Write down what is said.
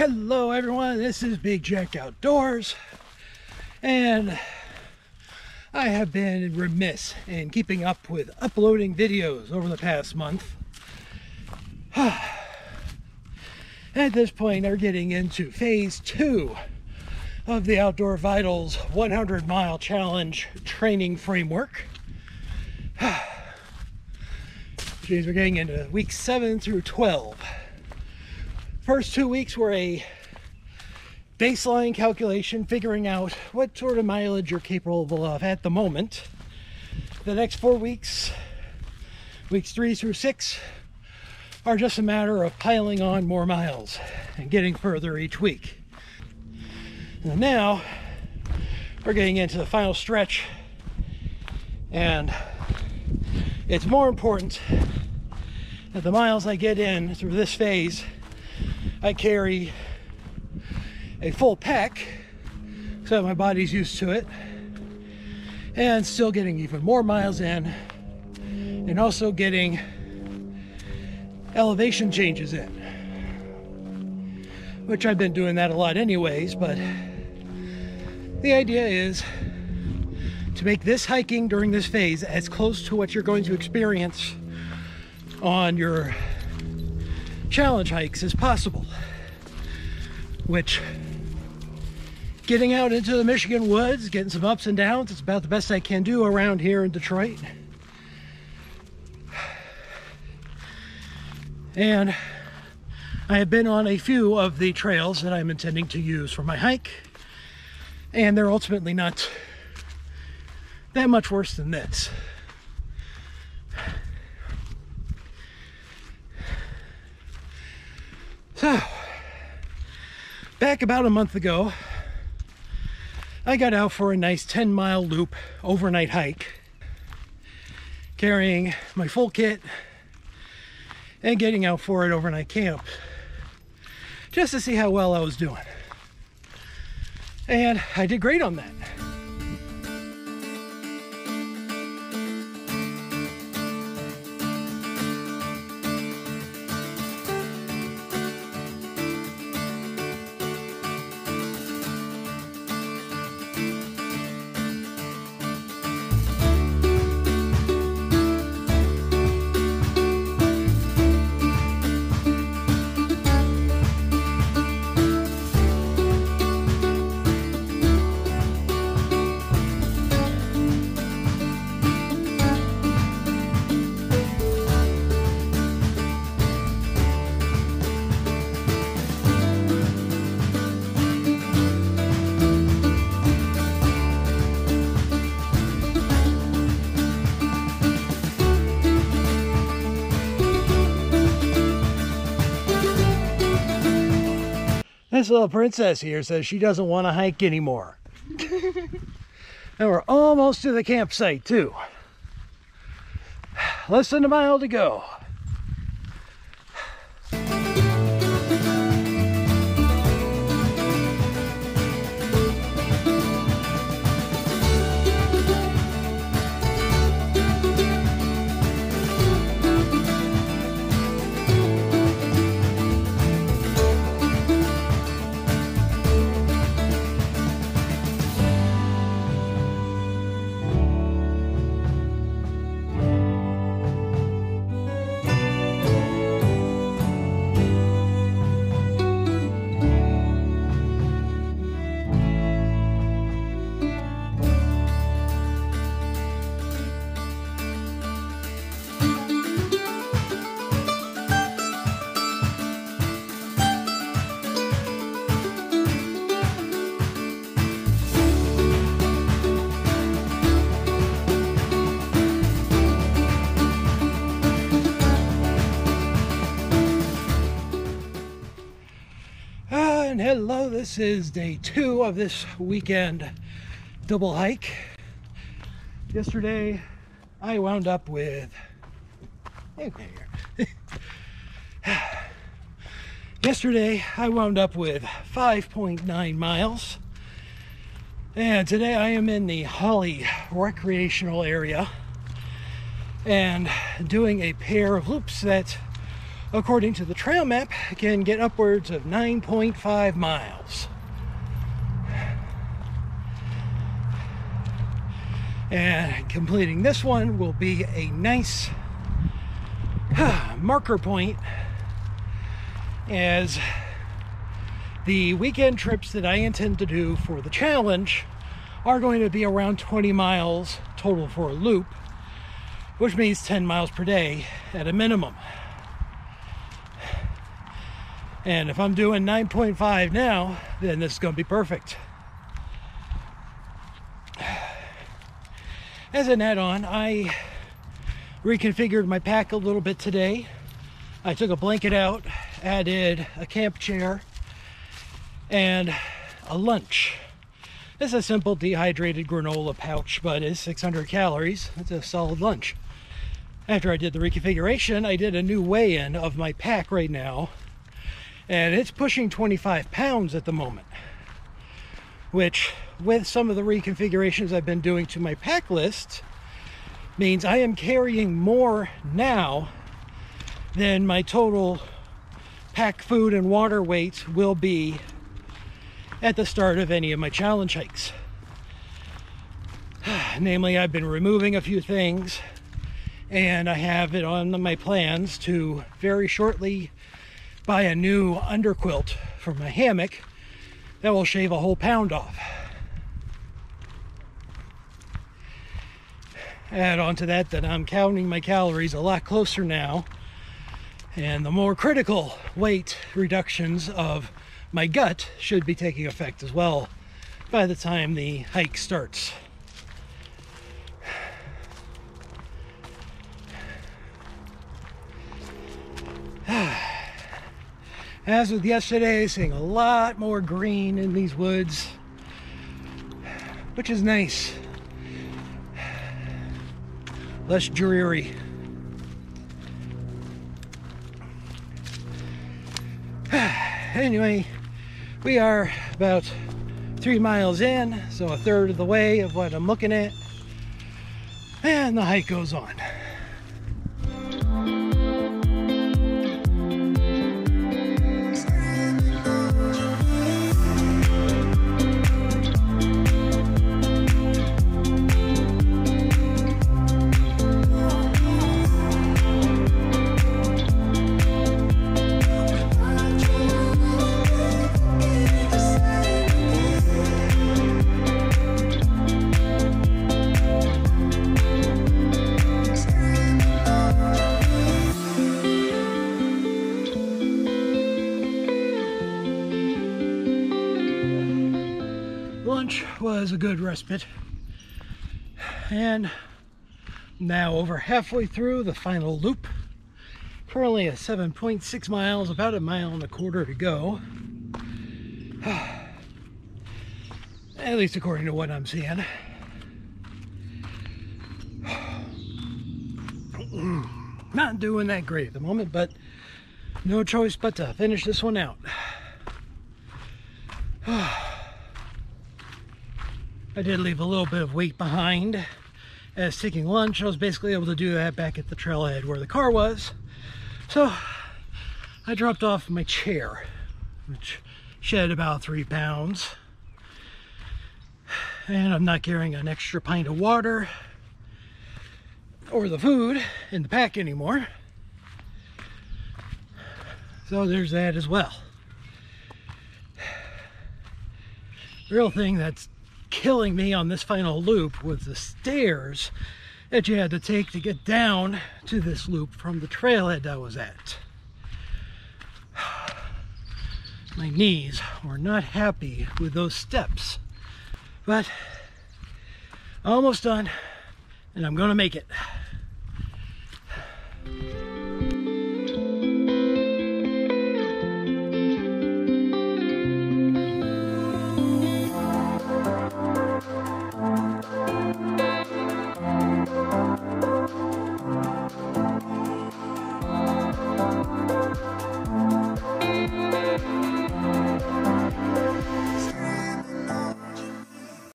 Hello everyone, this is Big Jack Outdoors, and I have been remiss in keeping up with uploading videos over the past month. At this point, they're getting into phase 2 of the Outdoor Vitals 100-mile challenge training framework. Geez, we're getting into weeks 7 through 12. First 2 weeks were a baseline calculation, figuring out what sort of mileage you're capable of at the moment. The next 4 weeks, weeks 3 through 6, are just a matter of piling on more miles and getting further each week. And now we're getting into the final stretch, and it's more important that the miles I get in through this phase, I carry a full pack so that my body's used to it, and still getting even more miles in, and also getting elevation changes in, which I've been doing that a lot anyways. But the idea is to make this hiking during this phase as close to what you're going to experience on your challenge hikes as possible, which, getting out into the Michigan woods, getting some ups and downs, it's about the best I can do around here in Detroit. And I have been on a few of the trails that I'm intending to use for my hike, and they're ultimately not that much worse than this. So, back about a month ago, I got out for a nice 10-mile loop overnight hike, carrying my full kit and getting out for an overnight camp just to see how well I was doing. And I did great on that. This little princess here says she doesn't want to hike anymore. And we're almost to the campsite too. Less than a mile to go. And hello, this is day 2 of this weekend double hike. Yesterday I wound up with Yesterday I wound up with 5.9 miles, and today I am in the Holly recreational area and doing a pair of loops that according to the trail map, I can get upwards of 9.5 miles. And completing this one will be a nice marker point, as the weekend trips that I intend to do for the challenge are going to be around 20 miles total for a loop, which means 10 miles per day at a minimum. And if I'm doing 9.5 now, then this is going to be perfect. As an add-on, I reconfigured my pack a little bit today. I took a blanket out, added a camp chair, and a lunch. It's a simple dehydrated granola pouch, but it's 600 calories. It's a solid lunch. After I did the reconfiguration, I did a new weigh-in of my pack right now, and it's pushing 25 pounds at the moment, which, with some of the reconfigurations I've been doing to my pack list, means I am carrying more now than my total pack food and water weight will be at the start of any of my challenge hikes. Namely, I've been removing a few things, and I have it on my plans to very shortly buy a new underquilt for my hammock that will shave a whole pound off. Add on to that I'm counting my calories a lot closer now, and the more critical weight reductions of my gut should be taking effect as well by the time the hike starts. As with yesterday, seeing a lot more green in these woods, which is nice. Less dreary. Anyway, we are about 3 miles in, so a third of the way of what I'm looking at, and the hike goes on. Lunch was a good respite, and now over halfway through the final loop. Currently at 7.6 miles, about 1.25 miles to go. At least according to what I'm seeing. Not doing that great at the moment, but no choice but to finish this one out. I did leave a little bit of weight behind as taking lunch. I was basically able to do that back at the trailhead where the car was. So I dropped off my chair, which shed about 3 pounds. And I'm not carrying an extra pint of water or the food in the pack anymore. So there's that as well. The real thing that's killing me on this final loop was the stairs that you had to take to get down to this loop from the trailhead I was at. My knees were not happy with those steps, but almost done, and I'm gonna make it.